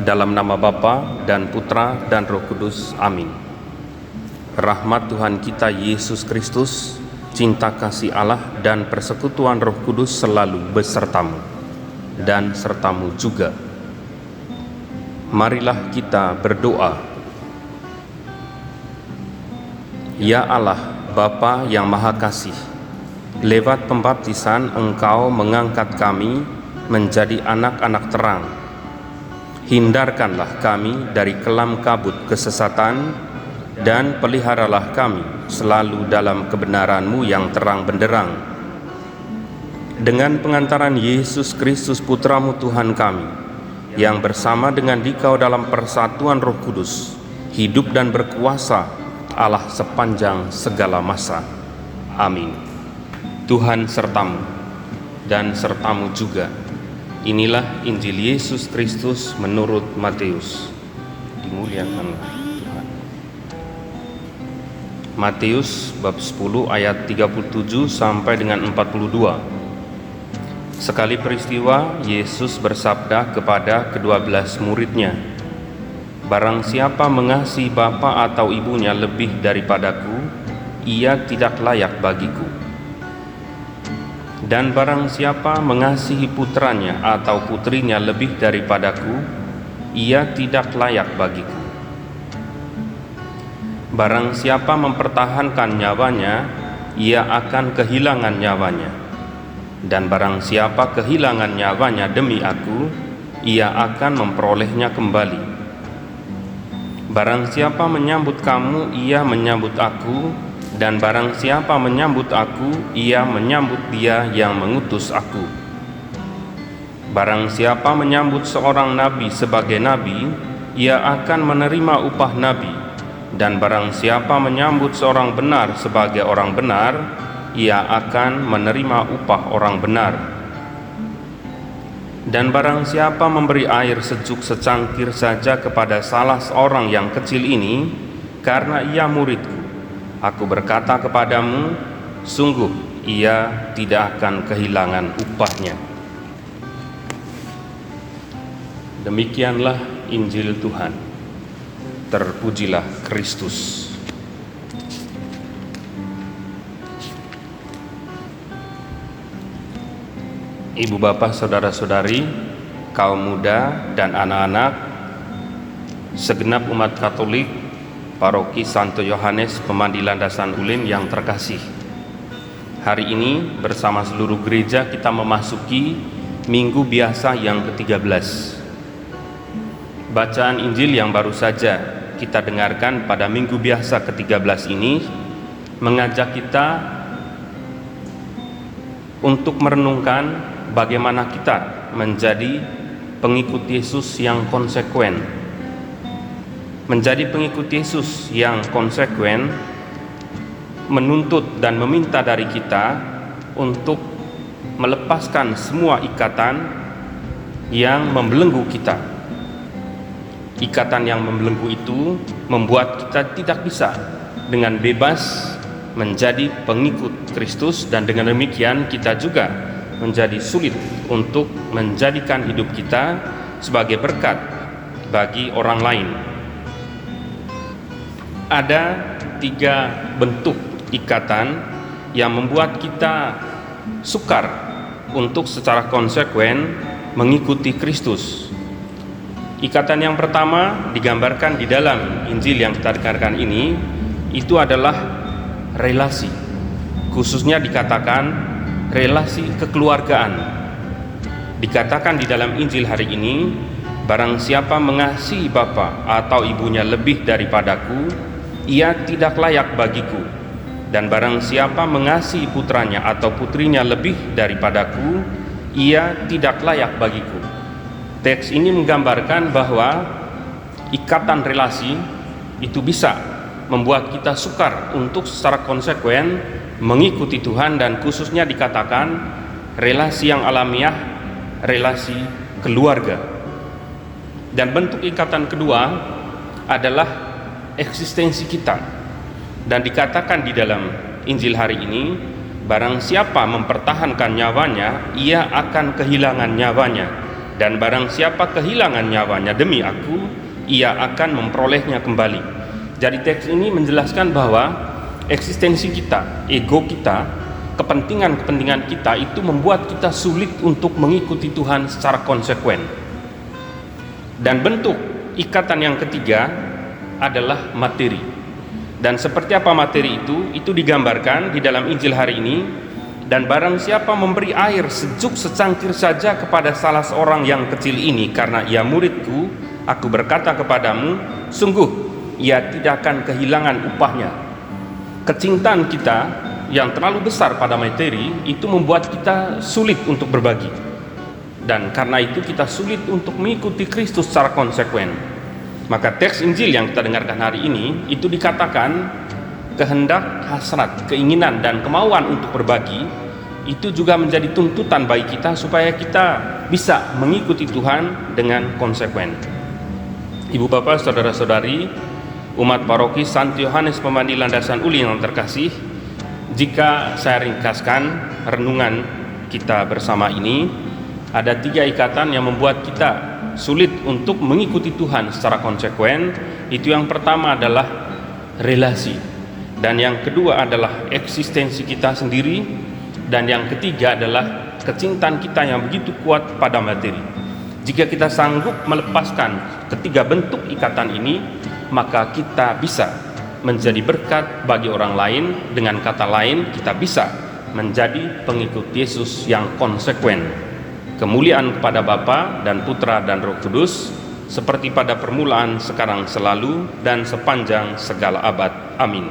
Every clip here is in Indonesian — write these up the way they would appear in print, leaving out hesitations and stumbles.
Dalam nama Bapa dan Putra dan Roh Kudus. Amin. Rahmat Tuhan kita Yesus Kristus, cinta kasih Allah dan persekutuan Roh Kudus selalu besertamu dan sertamu juga. Marilah kita berdoa. Ya Allah, Bapa yang Maha Kasih, lewat pembaptisan Engkau mengangkat kami menjadi anak-anak terang. Hindarkanlah kami dari kelam kabut kesesatan dan peliharalah kami selalu dalam kebenaran-Mu yang terang benderang. Dengan pengantaran Yesus Kristus Putra-Mu Tuhan kami, yang bersama dengan Dikau dalam persatuan Roh Kudus, hidup dan berkuasa Allah sepanjang segala masa. Amin. Tuhan sertamu dan sertamu juga. Inilah Injil Yesus Kristus menurut Matius. Dimuliakanlah Tuhan. Matius bab 10 ayat 37 sampai dengan 42. Sekali peristiwa, Yesus bersabda kepada ke-12 muridnya, "Barang siapa mengasihi bapa atau ibunya lebih daripadaku, ia tidak layak bagiku. Dan barang siapa mengasihi putranya atau putrinya lebih daripadaku, ia tidak layak bagiku. Barang siapa mempertahankan nyawanya, ia akan kehilangan nyawanya. Dan barang siapa kehilangan nyawanya demi aku, ia akan memperolehnya kembali. Barang siapa menyambut kamu, ia menyambut aku. Dan barang siapa menyambut aku, ia menyambut Dia yang mengutus aku. Barang siapa menyambut seorang nabi sebagai nabi, ia akan menerima upah nabi. Dan barang siapa menyambut seorang benar sebagai orang benar, ia akan menerima upah orang benar. Dan barang siapa memberi air sejuk secangkir saja kepada salah seorang yang kecil ini, karena ia muridku, aku berkata kepadamu, sungguh ia tidak akan kehilangan upahnya." Demikianlah Injil Tuhan. Terpujilah Kristus. Ibu bapak, saudara-saudari, kaum muda dan anak-anak, segenap umat Katolik Paroki Santo Yohanes Pemandi Landasan Ulin yang terkasih, hari ini bersama seluruh gereja kita memasuki Minggu Biasa yang ke-13. Bacaan Injil yang baru saja kita dengarkan pada Minggu Biasa ke-13 ini mengajak kita untuk merenungkan bagaimana kita menjadi pengikut Yesus yang konsekuen. Menjadi pengikut Yesus yang konsekuen menuntut dan meminta dari kita untuk melepaskan semua ikatan yang membelenggu kita. Ikatan yang membelenggu itu membuat kita tidak bisa dengan bebas menjadi pengikut Kristus, dan dengan demikian kita juga menjadi sulit untuk menjadikan hidup kita sebagai berkat bagi orang lain. Ada 3 bentuk ikatan yang membuat kita sukar untuk secara konsekuen mengikuti Kristus. Ikatan yang pertama digambarkan di dalam Injil yang kita dengarkan ini, itu adalah relasi. Khususnya dikatakan relasi kekeluargaan. Dikatakan di dalam Injil hari ini, barang siapa mengasihi bapa atau ibunya lebih daripadaku, ia tidak layak bagiku. Dan barang siapa mengasihi putranya atau putrinya lebih daripadaku, ia tidak layak bagiku. Teks ini menggambarkan bahwa ikatan relasi itu bisa membuat kita sukar untuk secara konsekuen mengikuti Tuhan, dan khususnya dikatakan relasi yang alamiah, relasi keluarga. Dan bentuk ikatan kedua adalah eksistensi kita, dan dikatakan di dalam Injil hari ini, barang siapa mempertahankan nyawanya, ia akan kehilangan nyawanya. Dan barang siapa kehilangan nyawanya demi aku, ia akan memperolehnya kembali. Jadi teks ini menjelaskan bahwa eksistensi kita, ego kita, kepentingan-kepentingan kita itu membuat kita sulit untuk mengikuti Tuhan secara konsekuen. Dan bentuk ikatan yang ketiga adalah materi. Dan seperti apa materi itu digambarkan di dalam Injil hari ini. Dan barang siapa memberi air sejuk secangkir saja kepada salah seorang yang kecil ini karena ia muridku, aku berkata kepadamu, sungguh ia tidak akan kehilangan upahnya. Kecintaan kita yang terlalu besar pada materi itu membuat kita sulit untuk berbagi. Dan karena itu kita sulit untuk mengikuti Kristus secara konsekuen. Maka teks Injil yang kita dengarkan hari ini itu dikatakan kehendak, hasrat, keinginan, dan kemauan untuk berbagi itu juga menjadi tuntutan bagi kita supaya kita bisa mengikuti Tuhan dengan konsekuen. Ibu bapak, saudara-saudari, umat paroki Santo Yohanes Pemandi Landasan Uli yang terkasih, jika saya ringkaskan renungan kita bersama ini, ada 3 ikatan yang membuat kita sulit untuk mengikuti Tuhan secara konsekuen. Itu yang pertama adalah relasi. Dan yang kedua adalah eksistensi kita sendiri. Dan yang ketiga adalah kecintaan kita yang begitu kuat pada materi. Jika kita sanggup melepaskan ketiga bentuk ikatan ini, maka kita bisa menjadi berkat bagi orang lain. Dengan kata lain, kita bisa menjadi pengikut Yesus yang konsekuen. Kemuliaan kepada Bapa dan Putra dan Roh Kudus, seperti pada permulaan, sekarang, selalu, dan sepanjang segala abad. Amin.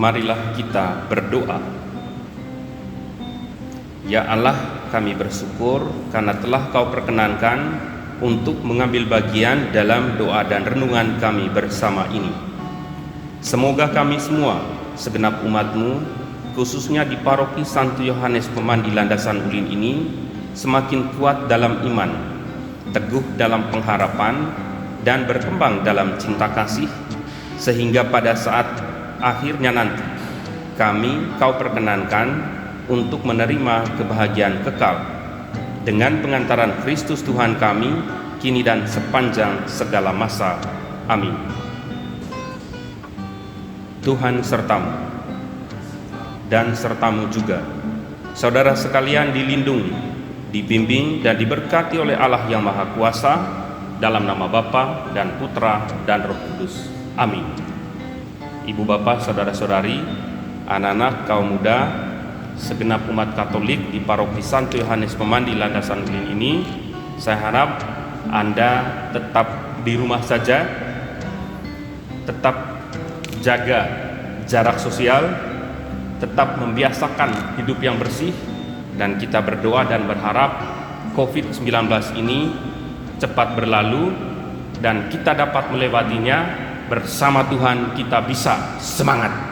Marilah kita berdoa. Ya Allah, kami bersyukur karena telah Kau perkenankan untuk mengambil bagian dalam doa dan renungan kami bersama ini. Semoga kami semua, segenap umat-Mu, khususnya di Paroki Santo Yohanes Pemandi Landasan Ulin ini, semakin kuat dalam iman, teguh dalam pengharapan, dan berkembang dalam cinta kasih, sehingga pada saat akhirnya nanti kami Kau perkenankan untuk menerima kebahagiaan kekal dengan pengantaran Kristus Tuhan kami, kini dan sepanjang segala masa. Amin. Tuhan sertamu dan sertamu juga. Saudara sekalian dilindungi, dibimbing dan diberkati oleh Allah yang Maha Kuasa, dalam nama Bapa dan Putra dan Roh Kudus. Amin. Ibu bapak, saudara-saudari, anak-anak, kaum muda, segenap umat Katolik di Paroki Santo Yohanes Pemandi Landasan Ulin ini, saya harap Anda tetap di rumah saja, tetap jaga jarak sosial, tetap membiasakan hidup yang bersih, dan kita berdoa dan berharap COVID-19 ini cepat berlalu dan kita dapat melewatinya bersama Tuhan. Kita bisa semangat.